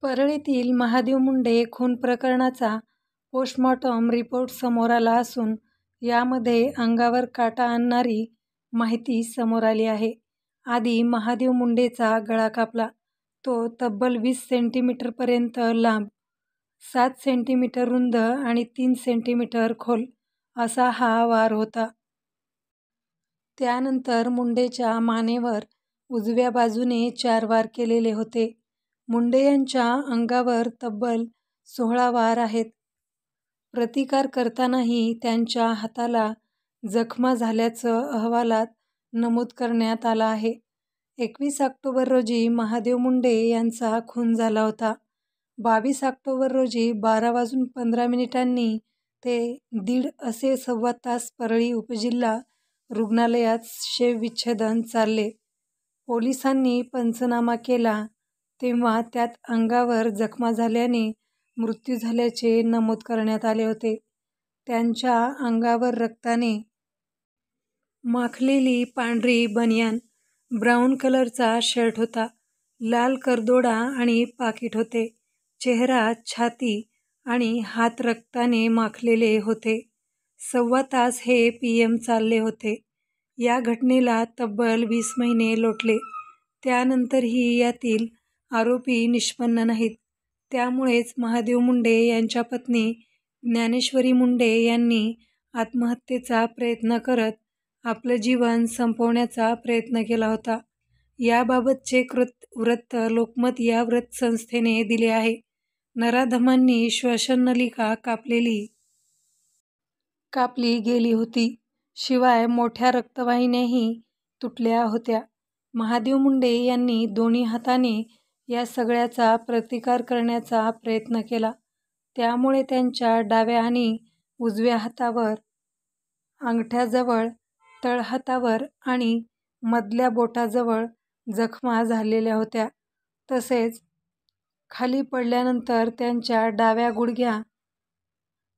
परळीतील महादेव मुंडे खून प्रकरणाचा postmortem report समोर आला असून यामध्ये अंगावर काटा आणणारी माहिती समोर आली आहे. आधी महादेव मुंडेचा गळा कापला. तो तब्बल 20 सेंटीमीटरपर्यंत लांब, 7 सेंटीमीटर रुंद आणि 3 सेंटीमीटर खोल असा हा वार होता. त्यानंतर मुंडेच्या मानेवर उजव्या बाजूने 4 वार केलेले होते. मुंडे यांच्या अंगावर तब्बल 16 वार आहेत. प्रतिकार करतानाही त्यांच्या हाताला जखमा झाल्याचं अहवालात नमूद करण्यात आलं आहे. 21 ऑक्टोबर रोजी महादेव मुंडे यांचा खून झाला होता. 22 ऑक्टोबर रोजी 12:15 ते 1:30 असे सव्वा तास परळी उपजिल्हा रुग्णालयात शवविच्छेदन चालले. पोलिसांनी पंचनामा केला तेव्हा त्यात अंगावर जखमा झाल्याने मृत्यू झाल्याचे नमूद करण्यात आले होते. त्यांच्या अंगावर रक्ताने माखलेली पांढरी बनियान, ब्राऊन कलरचा शर्ट होता. लाल करदोडा आणि पाकीट होते. चेहरा, छाती आणि हात रक्ताने माखलेले होते. सव्वा तास हे PM चालले होते. या घटनेला तब्बल 20 महिने लोटले. त्यानंतरही यातील आरोपी निष्पन्न नाहीत. त्यामुळेच महादेव मुंडे यांच्या पत्नी ज्ञानेश्वरी मुंडे यांनी आत्महत्येचा प्रयत्न करत आपलं जीवन संपवण्याचा प्रयत्न केला होता. याबाबतचे वृत्त लोकमत या वृत्तसंस्थेने दिले आहे. नराधमांनी श्वसननलिका कापली गेली होती. शिवाय मोठ्या रक्तवाहिन्याही तुटल्या होत्या. महादेव मुंडे यांनी दोन्ही हाताने या सगळ्याचा प्रतिकार करण्याचा प्रयत्न केला. त्यामुळे त्यांच्या डाव्या आणि उजव्या हातावर, अंगठ्याजवळ, तळहातावर आणि मधल्या बोटाजवळ जखमा झालेल्या होत्या. तसेच खाली पडल्यानंतर त्यांच्या डाव्या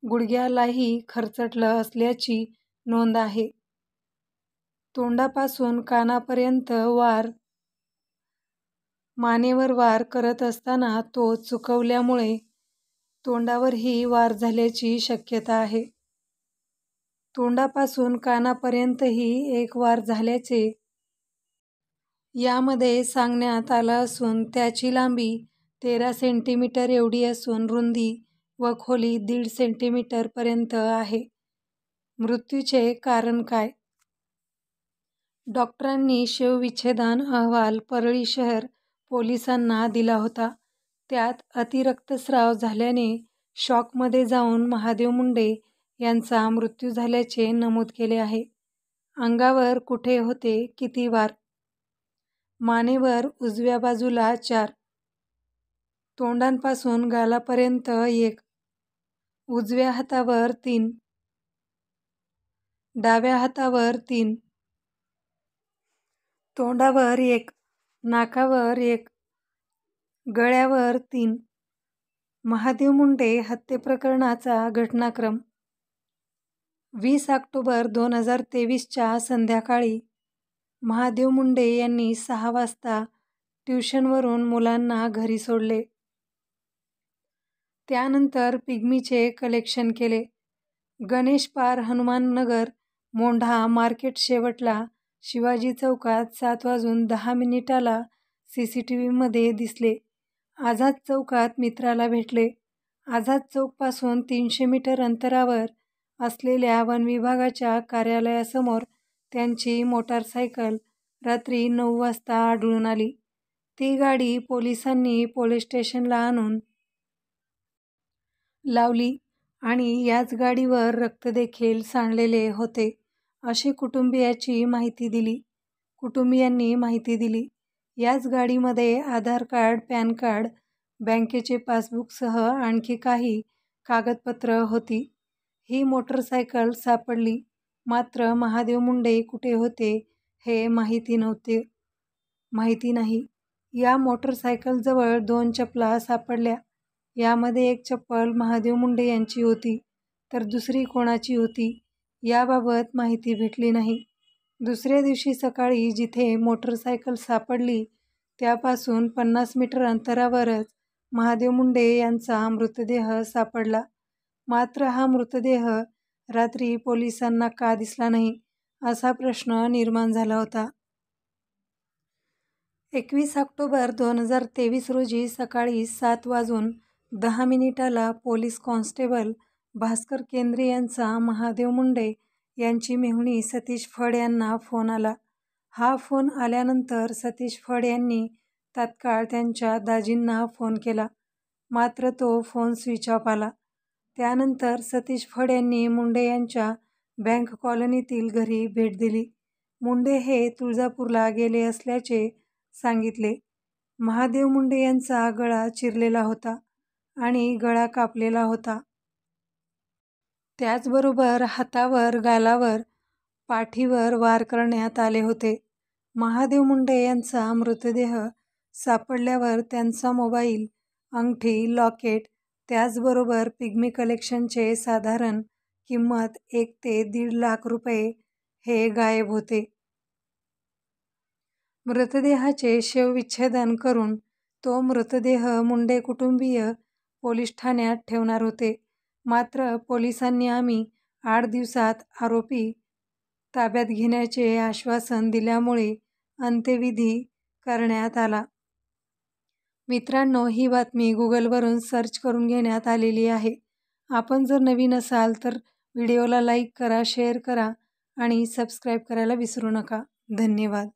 गुडघ्यालाही खरचटलं असल्याची नोंद आहे. तोंडापासून कानापर्यंत वार, मानेवर वार करत असताना तो चुकवल्यामुळे तोंडावरही वार झाल्याची शक्यता आहे. तोंडापासून कानापर्यंतही एक वार झाल्याचे यामध्ये सांगण्यात आलं असून त्याची लांबी 13 सेंटीमीटर एवढी असून रुंदी व खोली 1.5 सेंटीमीटर पर्यंत आहे. मृत्यूचे कारण काय? डॉक्टरांनी शवविच्छेदन अहवाल परळी शहर पोलिसांना दिला होता. त्यात अतिरक्तस्राव झाल्याने शॉकमध्ये जाऊन महादेव मुंडे यांचा मृत्यू झाल्याचे नमूद केले आहे. अंगावर कुठे होते किती वार? मानेवर उजव्या बाजूला 4, तोंडापासून गालापर्यंत 1, उजव्या हातावर 3, डाव्या हातावर 3, तोंडावर 1, नाकावर 1, गळ्यावर 3. महादेव मुंडे हत्येप्रकरणाचा घटनाक्रम 20 ऑक्टोबर 2023च्या संध्याकाळी महादेव मुंडे यांनी 6 वाजता ट्युशनवरून मुलांना घरी सोडले. त्यानंतर पिग्मीचे कलेक्शन केले. गणेश पार, हनुमाननगर, मोंढा मार्केट शेवटला शिवाजी चौकात 7:10 CCTVमध्ये दिसले. आझाद चौकात मित्राला भेटले. आझाद चौकपासून 300 मीटर अंतरावर असलेल्या वनविभागाच्या कार्यालयासमोर त्यांची मोटारसायकल रात्री 9 वाजता आढळून आली. ती गाडी पोलिसांनी पोलीस स्टेशनला आणून लावली आणि याच गाडीवर रक्त देखील सांडलेले होते अशी कुटुंबियांनी माहिती दिली. याच गाडीमध्ये आधार कार्ड, पॅन कार्ड, बँकेचे पासबुकसह आणखी काही कागदपत्र होती. ही मोटरसायकल सापडली. मात्र महादेव मुंडे कुठे होते हे माहिती नाही. या मोटरसायकलजवळ 2 चपला सापडल्या. यामध्ये एक चप्पल महादेव मुंडे यांची होती तर दुसरी कोणाची होती याबाबत माहिती भेटली नाही. दुसऱ्या दिवशी सकाळी जिथे मोटरसायकल सापडली त्यापासून 50 मीटर अंतरावरच महादेव मुंडे यांचा मृतदेह सापडला. मात्र हा मृतदेह रात्री पोलिसांना का दिसला नाही, असा प्रश्न निर्माण झाला होता. 21 ऑक्टोबर 2023 रोजी सकाळी 7:10 पोलीस कॉन्स्टेबल भास्कर केंद्रे यांचा महादेव मुंडे यांची मेहुणी सतीश फड यांना फोन आला. हा फोन आल्यानंतर सतीश फड यांनी तात्काळ त्यांच्या दाजींना फोन केला. मात्र तो फोन स्विच ऑफ आला. त्यानंतर सतीश फड यांनी मुंडे यांच्या बँक कॉलनीतील घरी भेट दिली. मुंडे हे तुळजापूरला गेले असल्याचे सांगितले. महादेव मुंडे यांचा गळा चिरलेला होता आणि गळा कापलेला होता. त्याचबरोबर हातावर, गालावर, पाठीवर वार करण्यात आले होते. महादेव मुंडे यांचा मृतदेह सापडल्यावर त्यांचा मोबाईल, अंगठी, लॉकेट, त्याचबरोबर पिग्मी कलेक्शनचे साधारण किंमत 1 ते 1.5 लाख रुपये हे गायब होते. मृतदेहाचे शवविच्छेदन करून तो मृतदेह मुंडे कुटुंबीय पोलीस ठाण्यात ठेवणार होते. मात्र पोलिसांनी आम्ही 8 दिवसात आरोपी ताब्यात घेण्याचे आश्वासन दिल्यामुळे अंत्यविधी करण्यात आला. मित्रांनो, ही बातमी गुगलवरून सर्च करून घेण्यात आलेली आहे. आपण जर नवीन असाल तर व्हिडिओला लाईक करा, शेअर करा आणि सबस्क्राईब करायला विसरू नका. धन्यवाद.